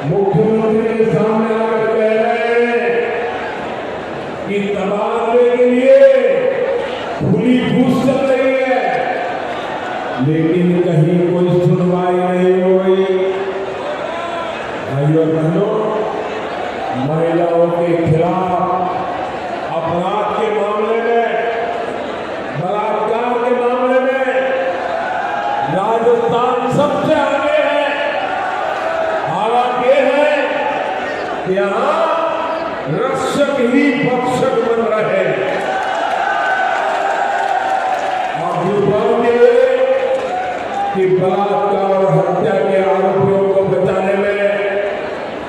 मुख्यमंत्री के सामने आकर कह रहे हैं कि तबादले के लिए खुली घूस चल रही है, लेकिन कहीं कोई सुनवाई नहीं हो रही। भाइयों बहनों, महिलाओं के खिलाफ अपराध के मामले में, बलात्कार के मामले में राजस्थान सबसे आगे है। हालात ये है कि यहां रक्षक ही भक्षक बन रहे हैं। आप दुर्भाग्य कि बलात्कार और हत्या के आरोपियों को बचाने में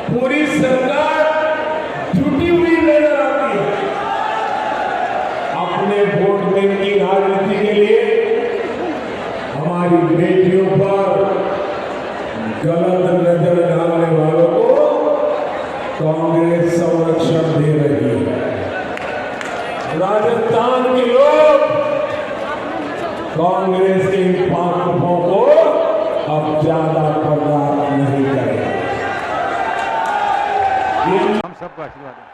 पूरी सरकार जुटी हुई नजर आती है। अपने वोट बैंक की राजनीति के लिए हमारी बेटियों पर गलत नजर डालने वालों को कांग्रेस संरक्षण दे रही है। राजस्थान के लोग कांग्रेस के इन पापों को अब ज्यादा बर्दाश्त नहीं करेंगे। हम सबका आशीर्वाद है।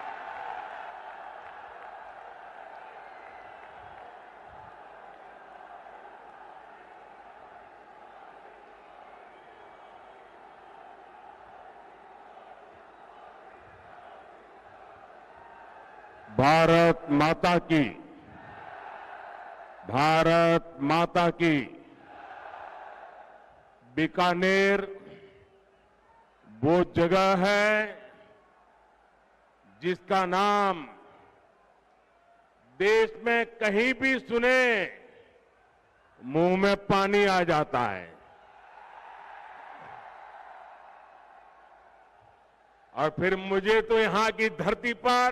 भारत माता की, भारत माता की। बीकानेर वो जगह है जिसका नाम देश में कहीं भी सुने मुंह में पानी आ जाता है। और फिर मुझे तो यहां की धरती पर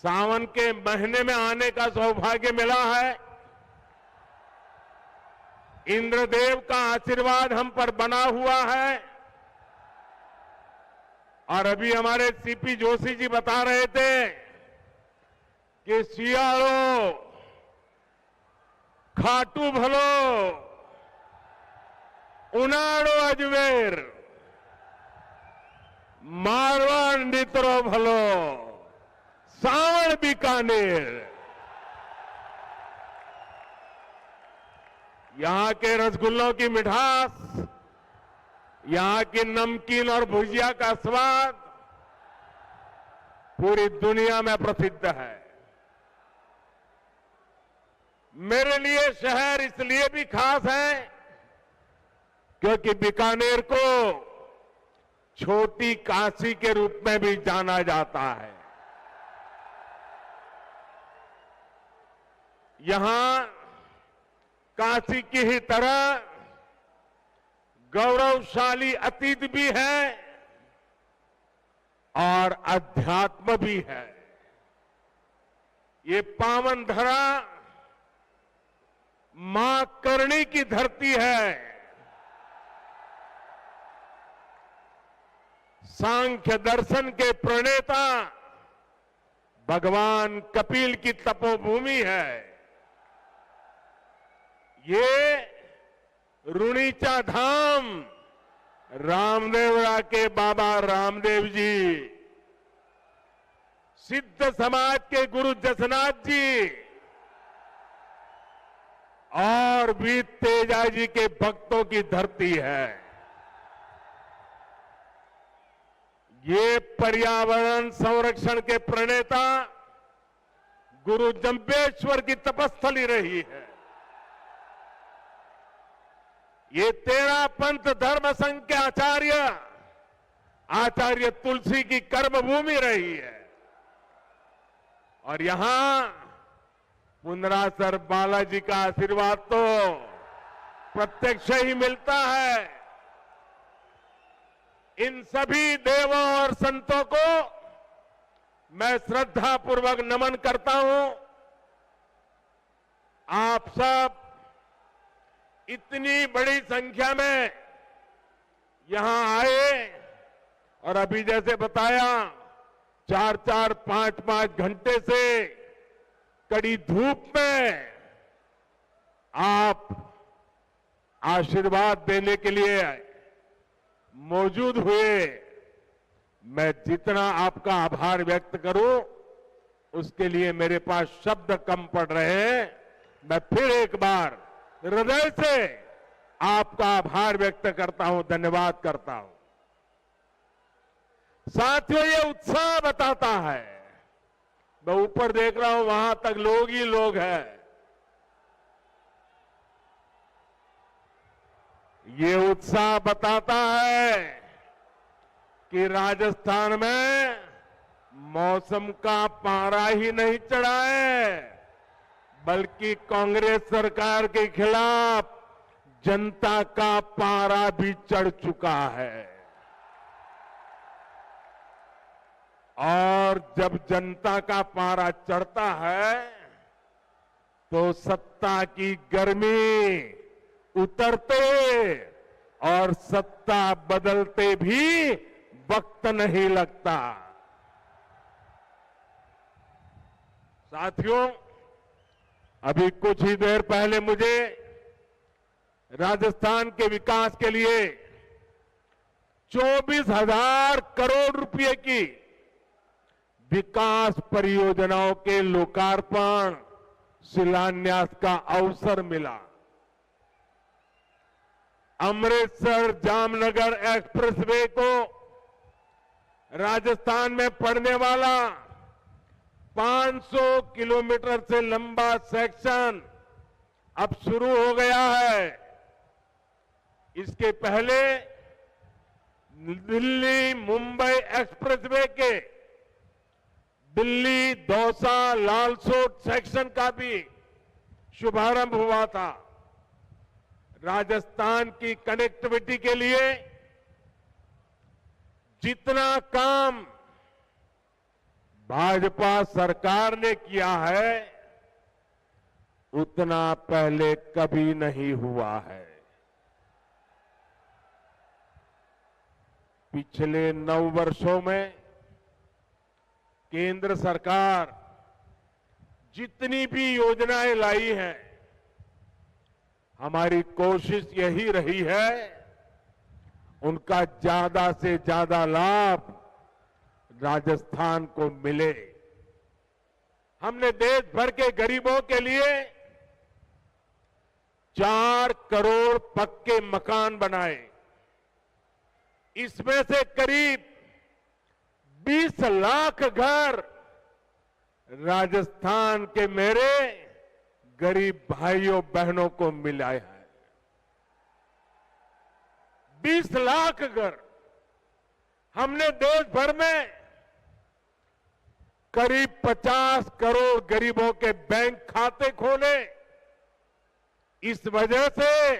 सावन के महीने में आने का सौभाग्य मिला है। इंद्रदेव का आशीर्वाद हम पर बना हुआ है। और अभी हमारे सीपी जोशी जी बता रहे थे कि सियाड़ो, खाटू भलो, उनाड़ो अजमेर, मारवाड़ नित्रो भलो, सावण बीकानेर। यहां के रसगुल्लों की मिठास, यहां की नमकीन और भुजिया का स्वाद पूरी दुनिया में प्रसिद्ध है। मेरे लिए शहर इसलिए भी खास है क्योंकि बीकानेर को छोटी काशी के रूप में भी जाना जाता है। यहां काशी की ही तरह गौरवशाली अतीत भी है और अध्यात्म भी है। ये पावन धरा मां करणी की धरती है। सांख्य दर्शन के प्रणेता भगवान कपिल की तपोभूमि है। ये रुणीचा धाम रामदेवरा के बाबा रामदेव जी, सिद्ध समाज के गुरु जसनाथ जी और वीर तेजा जी के भक्तों की धरती है। ये पर्यावरण संरक्षण के प्रणेता गुरु जंबेश्वर की तपस्थली रही है। ये 13 पंथ धर्म संघ के आचार्य तुलसी की कर्मभूमि रही है। और यहां पुनरासर बालाजी का आशीर्वाद तो प्रत्यक्ष ही मिलता है। इन सभी देवों और संतों को मैं श्रद्धापूर्वक नमन करता हूं। आप सब इतनी बड़ी संख्या में यहां आए और अभी जैसे बताया 4-4, 5-5 घंटे से कड़ी धूप में आप आशीर्वाद देने के लिए मौजूद हुए। मैं जितना आपका आभार व्यक्त करूं, उसके लिए मेरे पास शब्द कम पड़ रहे हैं। मैं फिर एक बार हृदय से आपका आभार व्यक्त करता हूं, धन्यवाद करता हूं। साथियों, ये उत्साह बताता है, मैं ऊपर देख रहा हूं, वहां तक लोग ही लोग हैं। ये उत्साह बताता है कि राजस्थान में मौसम का पारा ही नहीं चढ़ा है, बल्कि कांग्रेस सरकार के खिलाफ जनता का पारा भी चढ़ चुका है। और जब जनता का पारा चढ़ता है तो सत्ता की गर्मी उतरते और सत्ता बदलते भी वक्त नहीं लगता। साथियों, अभी कुछ ही देर पहले मुझे राजस्थान के विकास के लिए 24,000 करोड़ रुपए की विकास परियोजनाओं के लोकार्पण शिलान्यास का अवसर मिला। अमृतसर जामनगर एक्सप्रेसवे को राजस्थान में पड़ने वाला 500 किलोमीटर से लंबा सेक्शन अब शुरू हो गया है। इसके पहले दिल्ली मुंबई एक्सप्रेसवे के दिल्ली दौसा लालसोट सेक्शन का भी शुभारंभ हुआ था। राजस्थान की कनेक्टिविटी के लिए जितना काम भाजपा सरकार ने किया है, उतना पहले कभी नहीं हुआ है। पिछले 9 वर्षों में केंद्र सरकार जितनी भी योजनाएं लाई हैं, हमारी कोशिश यही रही है उनका ज्यादा से ज्यादा लाभ राजस्थान को मिले। हमने देश भर के गरीबों के लिए 4 करोड़ पक्के मकान बनाए। इसमें से करीब 20 लाख घर राजस्थान के मेरे गरीब भाइयों बहनों को मिला है। 20 लाख घर। हमने देश भर में करीब 50 करोड़ गरीबों के बैंक खाते खोले। इस वजह से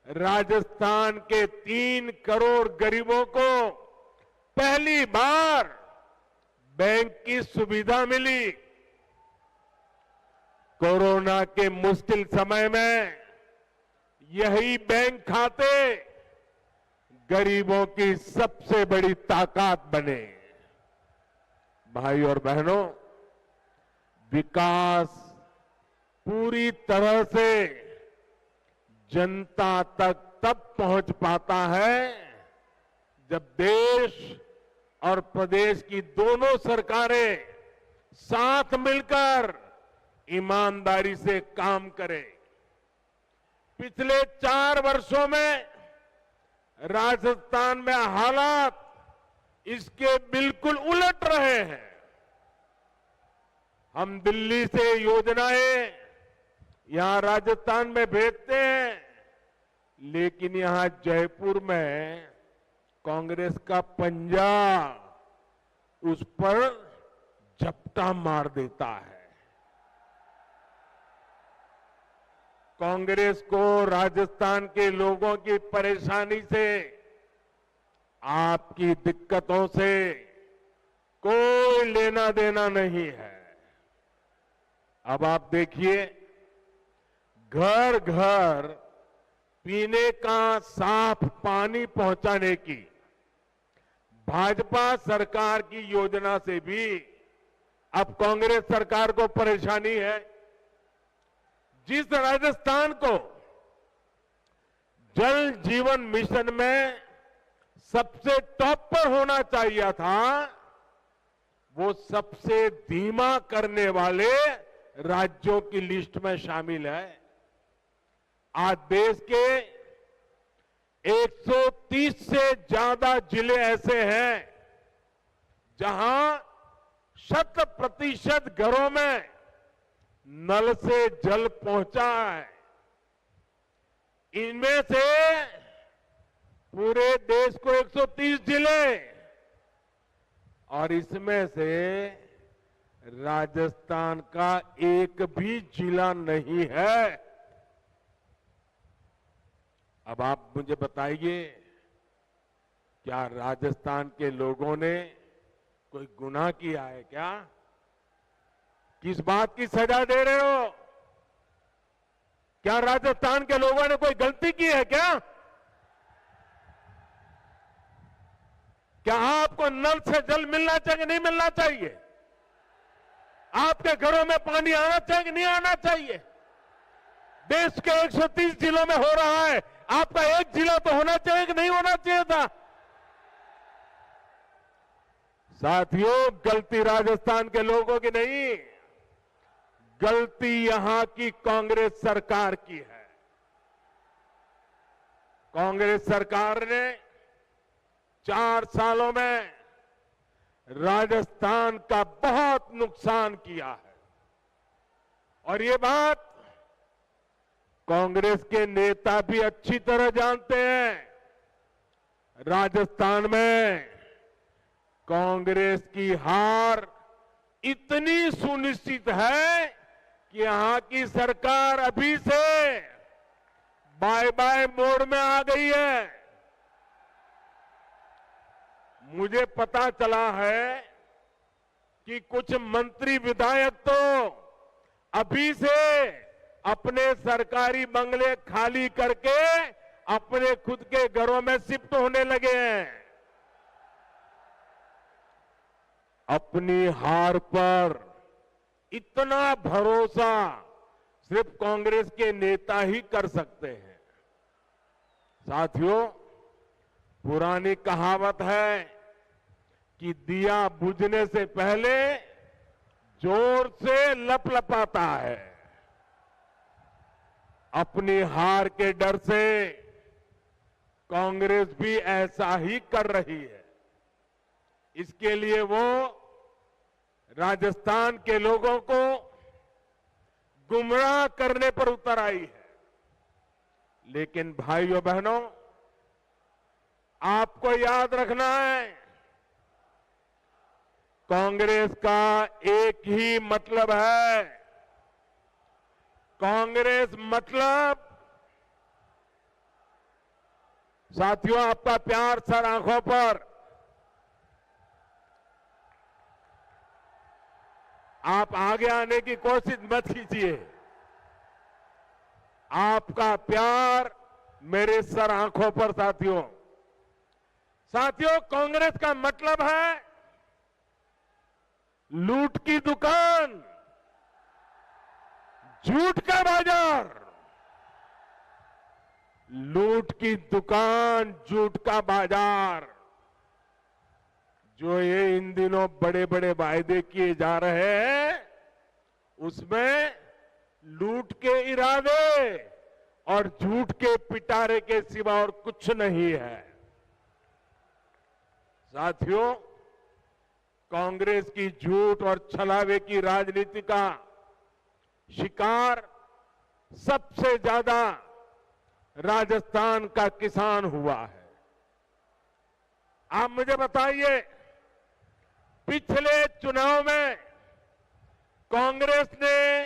राजस्थान के 3 करोड़ गरीबों को पहली बार बैंक की सुविधा मिली। कोरोना के मुश्किल समय में यही बैंक खाते गरीबों की सबसे बड़ी ताकत बने। भाई और बहनों, विकास पूरी तरह से जनता तक तब पहुंच पाता है जब देश और प्रदेश की दोनों सरकारें साथ मिलकर ईमानदारी से काम करें। पिछले 4 वर्षों में राजस्थान में हालात इसके बिल्कुल उलट रहे हैं। हम दिल्ली से योजनाएं यहां राजस्थान में भेजते हैं, लेकिन यहां जयपुर में कांग्रेस का पंजा उस पर झपटा मार देता है। कांग्रेस को राजस्थान के लोगों की परेशानी से, आपकी दिक्कतों से कोई लेना देना नहीं है। अब आप देखिए, घर घर पीने का साफ पानी पहुंचाने की भाजपा सरकार की योजना से भी अब कांग्रेस सरकार को परेशानी है। जिस राजस्थान को जल जीवन मिशन में सबसे टॉप पर होना चाहिए था, वो सबसे धीमा करने वाले राज्यों की लिस्ट में शामिल है। आज देश के 130 से ज्यादा जिले ऐसे हैं जहां 100% घरों में नल से जल पहुंचा है। इनमें से पूरे देश को 130 जिले और इसमें से राजस्थान का एक भी जिला नहीं है। अब आप मुझे बताइए, क्या राजस्थान के लोगों ने कोई गुनाह किया है क्या? किस बात की सजा दे रहे हो? क्या राजस्थान के लोगों ने कोई गलती की है क्या? क्या आपको नल से जल मिलना चाहिए, नहीं मिलना चाहिए? आपके घरों में पानी आना चाहिए कि नहीं आना चाहिए? देश के 130 जिलों में हो रहा है, आपका एक जिला तो होना चाहिए कि नहीं होना चाहिए था? साथियों, गलती राजस्थान के लोगों की नहीं, गलती यहां की कांग्रेस सरकार की है। कांग्रेस सरकार ने 4 सालों में राजस्थान का बहुत नुकसान किया है और ये बात कांग्रेस के नेता भी अच्छी तरह जानते हैं। राजस्थान में कांग्रेस की हार इतनी सुनिश्चित है कि यहां की सरकार अभी से बाय बाय मोड में आ गई है। मुझे पता चला है कि कुछ मंत्री विधायक तो अभी से अपने सरकारी बंगले खाली करके अपने खुद के घरों में शिफ्ट होने लगे हैं। अपनी हार पर इतना भरोसा सिर्फ कांग्रेस के नेता ही कर सकते हैं। साथियों, पुरानी कहावत है कि दिया बुझने से पहले जोर से लपलपाता है। अपनी हार के डर से कांग्रेस भी ऐसा ही कर रही है। इसके लिए वो राजस्थान के लोगों को गुमराह करने पर उतर आई है। लेकिन भाइयों बहनों, आपको याद रखना है, कांग्रेस का एक ही मतलब है। कांग्रेस मतलब, साथियों, आपका प्यार सर आंखों पर, आप आगे आने की कोशिश मत कीजिए। आपका प्यार मेरे सर आंखों पर। साथियों, कांग्रेस का मतलब है लूट की दुकान, झूठ का बाजार। लूट की दुकान, झूठ का बाजार, जो ये इन दिनों बड़े बड़े वायदे किए जा रहे हैं, उसमें लूट के इरादे और झूठ के पिटारे के सिवा और कुछ नहीं है। साथियों, कांग्रेस की झूठ और छलावे की राजनीति का शिकार सबसे ज्यादा राजस्थान का किसान हुआ है। आप मुझे बताइए, पिछले चुनाव में कांग्रेस ने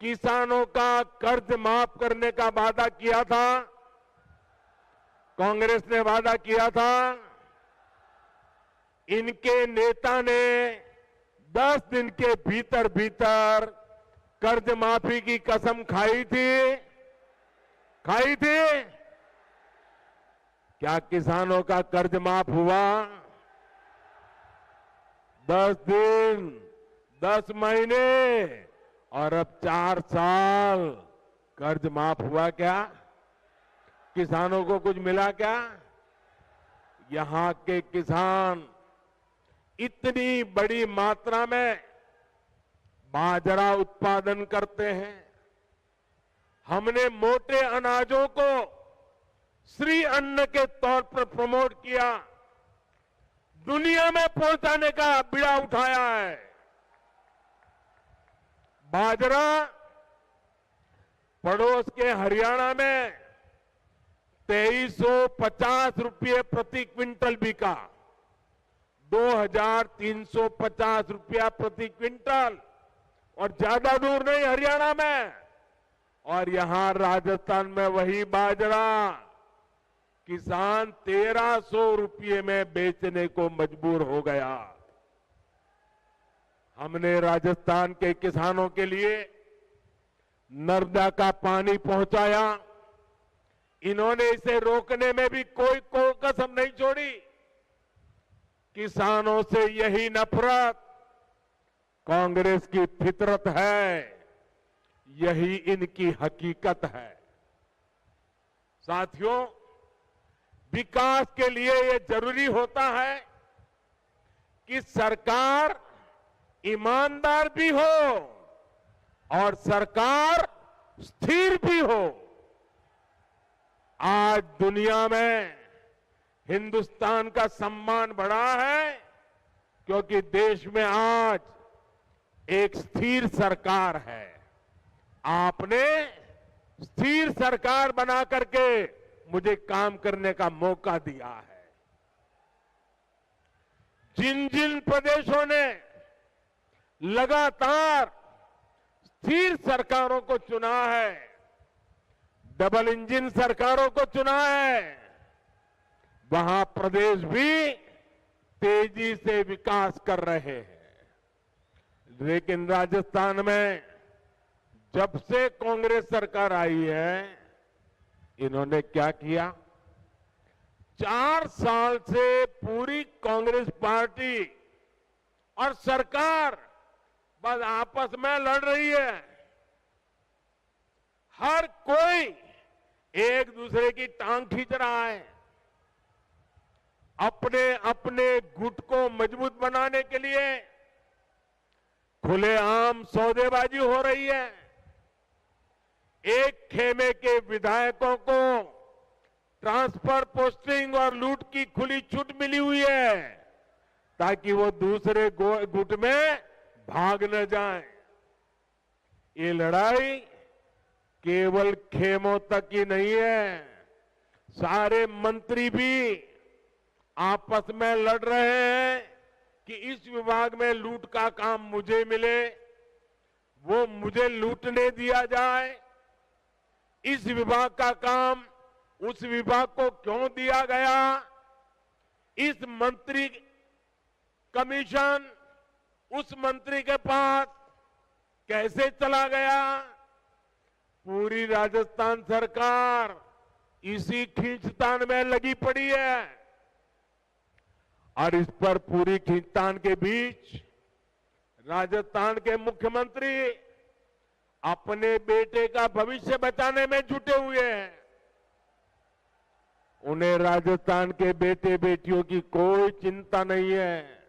किसानों का कर्ज माफ करने का वादा किया था। कांग्रेस ने वादा किया था। इनके नेता ने 10 दिन के भीतर भीतर कर्ज माफी की कसम खाई थी। क्या किसानों का कर्ज माफ हुआ? 10 दिन, 10 महीने और अब 4 साल कर्ज माफ हुआ क्या? किसानों को कुछ मिला क्या? यहां के किसान इतनी बड़ी मात्रा में बाजरा उत्पादन करते हैं। हमने मोटे अनाजों को श्री अन्न के तौर पर प्रमोट किया, दुनिया में पहुंचाने का बीड़ा उठाया है। बाजरा पड़ोस के हरियाणा में 2350 रुपये प्रति क्विंटल बिका, 2350 रुपया प्रति क्विंटल, और ज्यादा दूर नहीं हरियाणा में। और यहां राजस्थान में वही बाजरा किसान 1300 रुपये में बेचने को मजबूर हो गया। हमने राजस्थान के किसानों के लिए नर्मदा का पानी पहुंचाया। इन्होंने इसे रोकने में भी कोई कसम नहीं छोड़ी। किसानों से यही नफरत कांग्रेस की फितरत है, यही इनकी हकीकत है। साथियों, विकास के लिए यह जरूरी होता है कि सरकार ईमानदार भी हो और सरकार स्थिर भी हो। आज दुनिया में हिंदुस्तान का सम्मान बढ़ा है क्योंकि देश में आज एक स्थिर सरकार है। आपने स्थिर सरकार बना करके मुझे काम करने का मौका दिया है। जिन जिन प्रदेशों ने लगातार स्थिर सरकारों को चुना है, डबल इंजन सरकारों को चुना है, वहां प्रदेश भी तेजी से विकास कर रहे हैं। लेकिन राजस्थान में जब से कांग्रेस सरकार आई है, इन्होंने क्या किया? 4 साल से पूरी कांग्रेस पार्टी और सरकार बस आपस में लड़ रही है। हर कोई एक दूसरे की टांग खींच रहा है। अपने अपने गुट को मजबूत बनाने के लिए खुलेआम सौदेबाजी हो रही है। एक खेमे के विधायकों को ट्रांसफर, पोस्टिंग और लूट की खुली छूट मिली हुई है ताकि वो दूसरे गुट में भाग न जाएं। ये लड़ाई केवल खेमों तक ही नहीं है, सारे मंत्री भी आपस में लड़ रहे हैं कि इस विभाग में लूट का काम मुझे मिले, वो मुझे लूटने दिया जाए। इस विभाग का काम उस विभाग को क्यों दिया गया? इस मंत्री कमीशन उस मंत्री के पास कैसे चला गया? पूरी राजस्थान सरकार इसी खींचतान में लगी पड़ी है। और इस पर पूरी खींचतान के बीच राजस्थान के मुख्यमंत्री अपने बेटे का भविष्य बचाने में जुटे हुए हैं। उन्हें राजस्थान के बेटे बेटियों की कोई चिंता नहीं है।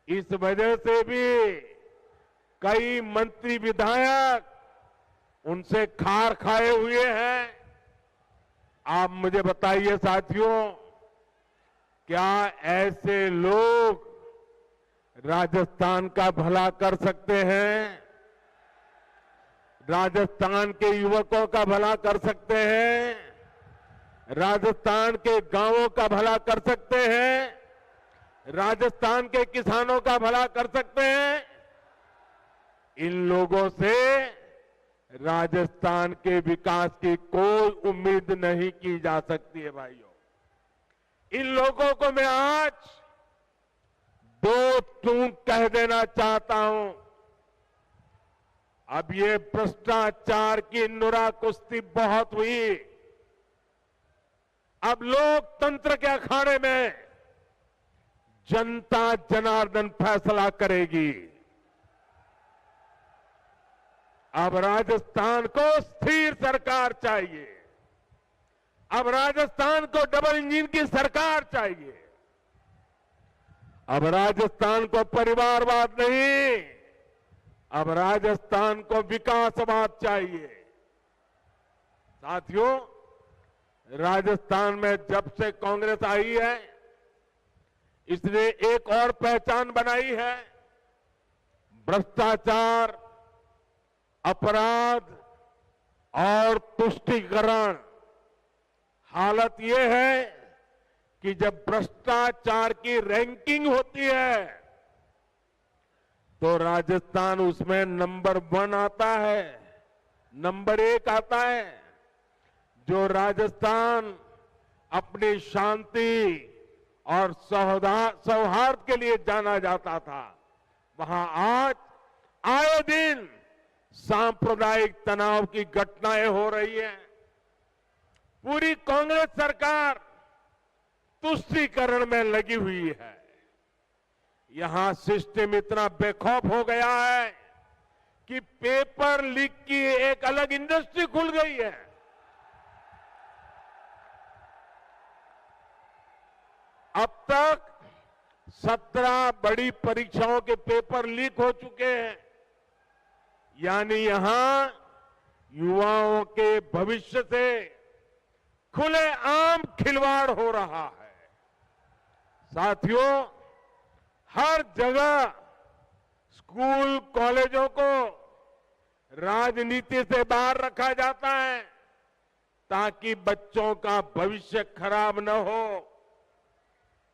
इस वजह से भी कई मंत्री विधायक उनसे खार खाए हुए हैं। आप मुझे बताइए साथियों, क्या ऐसे लोग राजस्थान का भला कर सकते हैं? राजस्थान के युवकों का भला कर सकते हैं? राजस्थान के गांवों का भला कर सकते हैं? राजस्थान के किसानों का भला कर सकते हैं? इन लोगों से राजस्थान के विकास की कोई उम्मीद नहीं की जा सकती है भाइयों। इन लोगों को मैं आज 2 टूक कह देना चाहता हूं। अब ये भ्रष्टाचार की नुरा कुश्ती बहुत हुई। अब लोकतंत्र के अखाड़े में जनता जनार्दन फैसला करेगी। अब राजस्थान को स्थिर सरकार चाहिए। अब राजस्थान को डबल इंजन की सरकार चाहिए। अब राजस्थान को परिवारवाद नहीं, अब राजस्थान को विकासवाद चाहिए। साथियों, राजस्थान में जब से कांग्रेस आई है, इसने एक और पहचान बनाई है। भ्रष्टाचार, अपराध और तुष्टीकरण। हालत यह है कि जब भ्रष्टाचार की रैंकिंग होती है तो राजस्थान उसमें नंबर 1 आता है, नंबर 1 आता है। जो राजस्थान अपनी शांति और सौहार्द के लिए जाना जाता था, वहां आज आए दिन सांप्रदायिक तनाव की घटनाएं हो रही हैं। पूरी कांग्रेस सरकार तुष्टीकरण में लगी हुई है। यहां सिस्टम इतना बेखौफ हो गया है कि पेपर लीक की एक अलग इंडस्ट्री खुल गई है। अब तक 17 बड़ी परीक्षाओं के पेपर लीक हो चुके हैं। यानी यहां युवाओं के भविष्य से खुलेआम खिलवाड़ हो रहा है। साथियों, हर जगह स्कूल कॉलेजों को राजनीति से बाहर रखा जाता है ताकि बच्चों का भविष्य खराब न हो।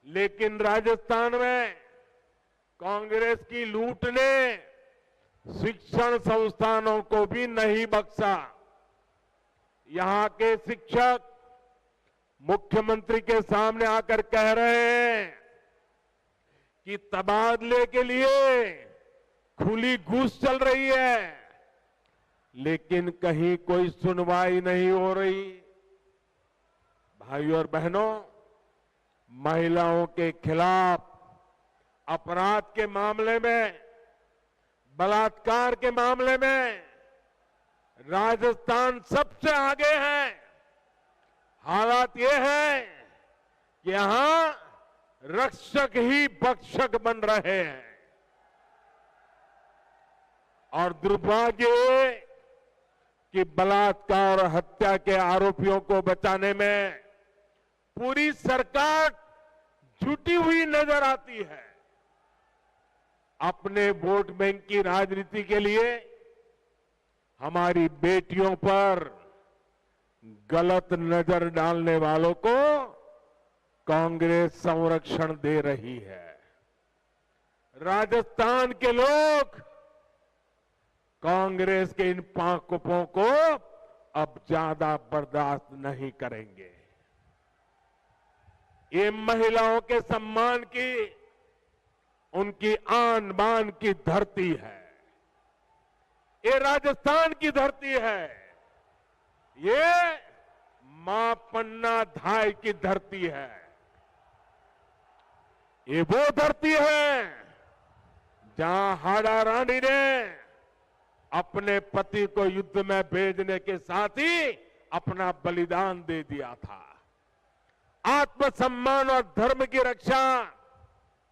लेकिन राजस्थान में कांग्रेस की लूट ने शिक्षण संस्थानों को भी नहीं बख्शा। यहां के शिक्षक मुख्यमंत्री के सामने आकर कह रहे हैं कि तबादले के लिए खुली घूस चल रही है, लेकिन कहीं कोई सुनवाई नहीं हो रही। भाइयों और बहनों, महिलाओं के खिलाफ अपराध के मामले में, बलात्कार के मामले में राजस्थान सबसे आगे है। हालात ये है कि यहां रक्षक ही भक्षक बन रहे हैं। और दुर्भाग्य ये कि बलात्कार और हत्या के आरोपियों को बचाने में पूरी सरकार जुटी हुई नजर आती है। अपने वोट बैंक की राजनीति के लिए हमारी बेटियों पर गलत नजर डालने वालों को कांग्रेस संरक्षण दे रही है। राजस्थान के लोग कांग्रेस के इन पाकों को अब ज्यादा बर्दाश्त नहीं करेंगे। ये महिलाओं के सम्मान की, उनकी आन बान की धरती है। ये राजस्थान की धरती है। ये मां पन्ना धाय की धरती है। ये वो धरती है जहां हाड़ा रानी ने अपने पति को युद्ध में भेजने के साथ ही अपना बलिदान दे दिया था। आत्मसम्मान और धर्म की रक्षा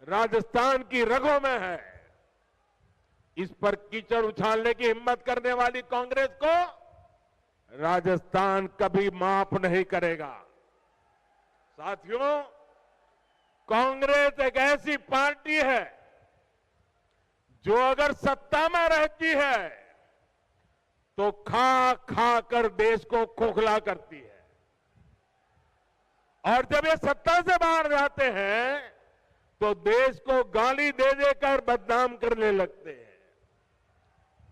राजस्थान की रगों में है। इस पर कीचड़ उछालने की हिम्मत करने वाली कांग्रेस को राजस्थान कभी माफ नहीं करेगा। साथियों, कांग्रेस एक ऐसी पार्टी है जो अगर सत्ता में रहती है तो खा खा कर देश को खोखला करती है, और जब ये सत्ता से बाहर जाते हैं तो देश को गाली दे देकर बदनाम करने लगते हैं।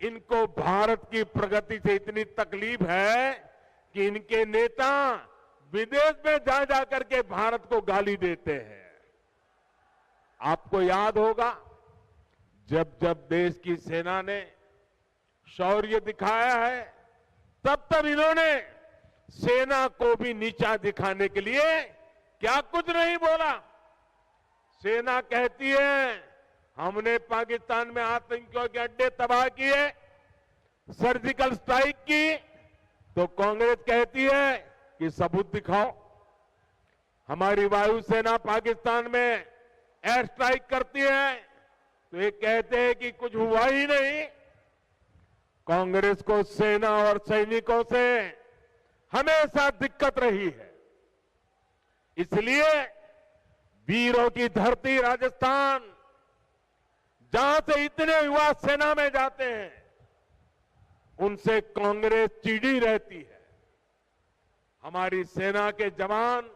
इनको भारत की प्रगति से इतनी तकलीफ है कि इनके नेता विदेश में जा जाकर के भारत को गाली देते हैं। आपको याद होगा, जब जब देश की सेना ने शौर्य दिखाया है, तब तब इन्होंने सेना को भी नीचा दिखाने के लिए क्या कुछ नहीं बोला। सेना कहती है हमने पाकिस्तान में आतंकियों के अड्डे तबाह किए, सर्जिकल स्ट्राइक की, तो कांग्रेस कहती है कि सबूत दिखाओ। हमारी वायुसेना पाकिस्तान में एयर स्ट्राइक करती है तो ये कहते हैं कि कुछ हुआ ही नहीं। कांग्रेस को सेना और सैनिकों से हमेशा दिक्कत रही है, इसलिए वीरों की धरती राजस्थान, जहां से इतने युवा सेना में जाते हैं, उनसे कांग्रेस चिढ़ी रहती है। हमारी सेना के जवान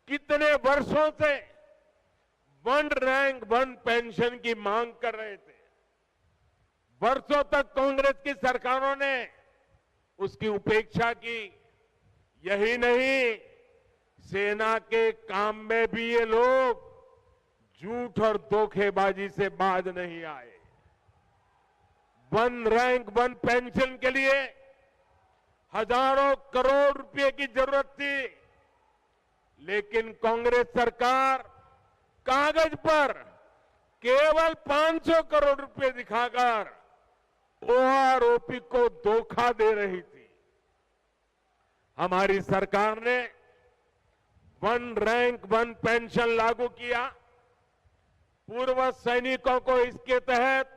कितने वर्षों से वन रैंक वन पेंशन की मांग कर रहे थे। वर्षों तक कांग्रेस की सरकारों ने उसकी उपेक्षा की। यही नहीं, सेना के काम में भी ये लोग झूठ और धोखेबाजी से बाज नहीं आए। वन रैंक वन पेंशन के लिए हजारों करोड़ रुपए की जरूरत थी, लेकिन कांग्रेस सरकार कागज पर केवल 500 करोड़ रुपए दिखाकर ओआरओपी को धोखा दे रही थी। हमारी सरकार ने वन रैंक वन पेंशन लागू किया। पूर्व सैनिकों को इसके तहत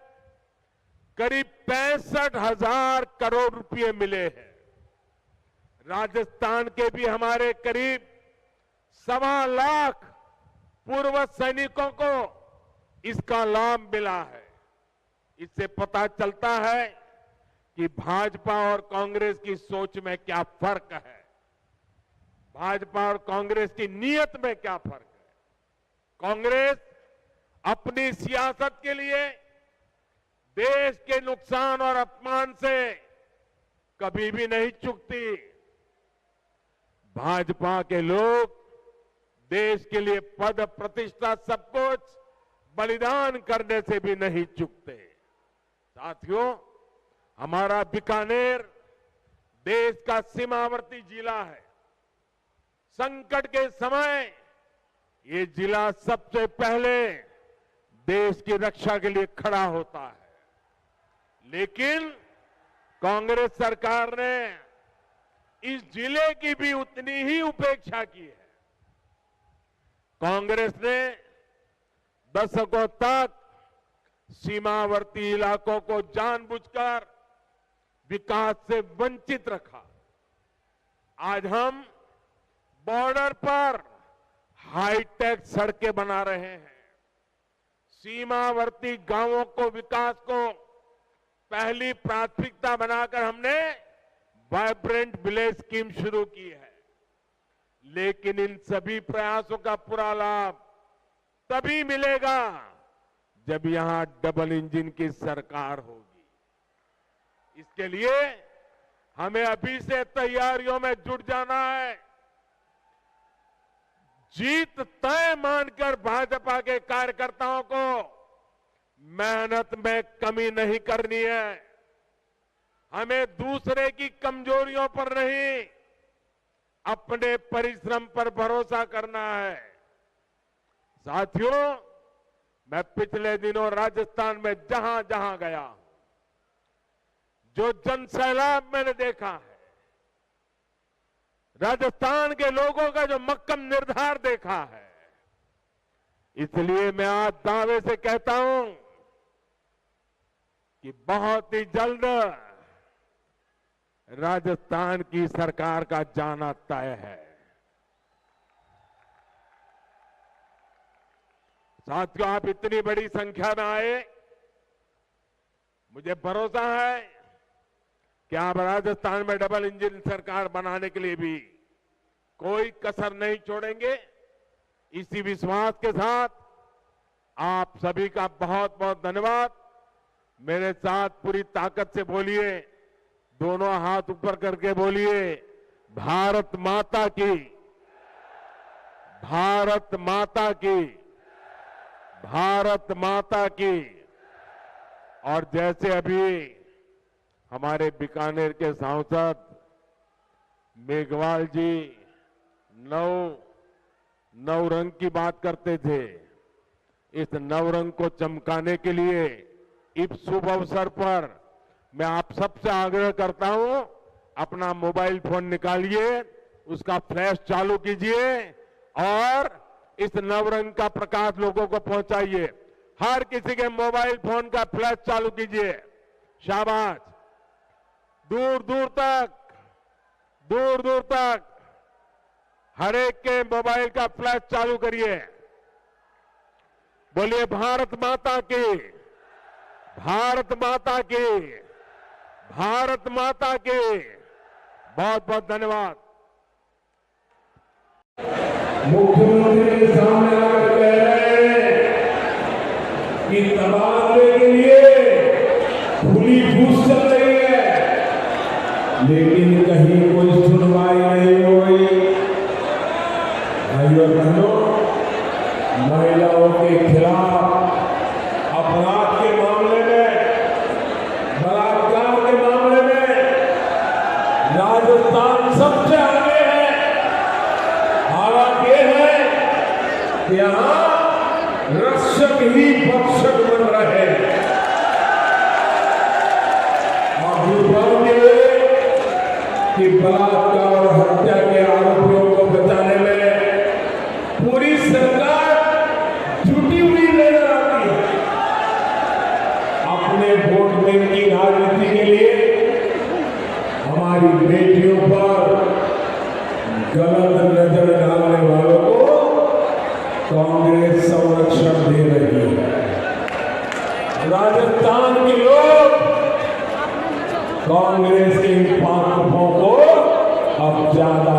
करीब 65,000 करोड़ रुपए मिले हैं। राजस्थान के भी हमारे करीब 1.25 लाख पूर्व सैनिकों को इसका लाभ मिला है। इससे पता चलता है कि भाजपा और कांग्रेस की सोच में क्या फर्क है, भाजपा और कांग्रेस की नीयत में क्या फर्क है। कांग्रेस अपनी सियासत के लिए देश के नुकसान और अपमान से कभी भी नहीं चूकती। भाजपा के लोग देश के लिए पद प्रतिष्ठा सब कुछ बलिदान करने से भी नहीं चूकते। साथियों, हमारा बीकानेर देश का सीमावर्ती जिला है। संकट के समय ये जिला सबसे पहले देश की रक्षा के लिए खड़ा होता है, लेकिन कांग्रेस सरकार ने इस जिले की भी उतनी ही उपेक्षा की है। कांग्रेस ने दशकों तक सीमावर्ती इलाकों को जानबूझकर विकास से वंचित रखा। आज हम बॉर्डर पर हाईटेक सड़कें बना रहे हैं। सीमावर्ती गांवों को विकास को पहली प्राथमिकता बनाकर हमने वाइब्रेंट विलेज स्कीम शुरू की है। लेकिन इन सभी प्रयासों का पूरा लाभ तभी मिलेगा जब यहां डबल इंजन की सरकार होगी। इसके लिए हमें अभी से तैयारियों में जुट जाना है। जीत तय मानकर भाजपा के कार्यकर्ताओं को मेहनत में कमी नहीं करनी है। हमें दूसरे की कमजोरियों पर नहीं, अपने परिश्रम पर भरोसा करना है। साथियों, मैं पिछले दिनों राजस्थान में जहां जहां गया हूं, जो जनसैलाब मैंने देखा है, राजस्थान के लोगों का जो मक्कम निर्धार देखा है, इसलिए मैं आज दावे से कहता हूं कि बहुत ही जल्द राजस्थान की सरकार का जाना तय है। साथियों, आप इतनी बड़ी संख्या में आए, मुझे भरोसा है कि आप राजस्थान में डबल इंजन सरकार बनाने के लिए भी कोई कसर नहीं छोड़ेंगे। इसी विश्वास के साथ आप सभी का बहुत बहुत धन्यवाद। मेरे साथ पूरी ताकत से बोलिए, दोनों हाथ ऊपर करके बोलिए, भारत माता की, भारत माता की, भारत माता की। और जैसे अभी हमारे बीकानेर के सांसद मेघवाल जी नौ रंग की बात करते थे, इस नवरंग को चमकाने के लिए इस शुभ अवसर पर मैं आप सबसे आग्रह करता हूं, अपना मोबाइल फोन निकालिए उसका फ्लैश चालू कीजिए और इस नवरंग का प्रकाश लोगों को पहुंचाइए। हर किसी के मोबाइल फोन का फ्लैश चालू कीजिए। शाबाश। दूर दूर तक हर एक के मोबाइल का फ्लैश चालू करिए। बोलिए भारत माता की, भारत माता की, भारत माता की। बहुत बहुत धन्यवाद। मुख्यमंत्री के सामने आकर कह रहे हैं कि तबादले के लिए खुली घूस चल रही है, लेकिन कहीं कोई सुनवाई नहीं हो रही। भाइयों बहनों, महिलाओं के खिलाफ अपराध के मामले में, बलात्कार के मामले में राजस्थान सबसे आगे है। हालात ये है कि यहां रक्षक ही भक्षक बन रहे हैं। और दुर्भाग्य है कि बलात्कार और हत्या के आरोपियों को बचाने में पूरी सरकार जुटी हुई नजर आती है। अपने वोट बैंक की राजनीति के लिए हमारी बेटियों पर गलत नजर डालने वालों को कांग्रेस संरक्षण दे रही है। राजस्थान के लोग कांग्रेस के इन पांचों को अब ज्यादा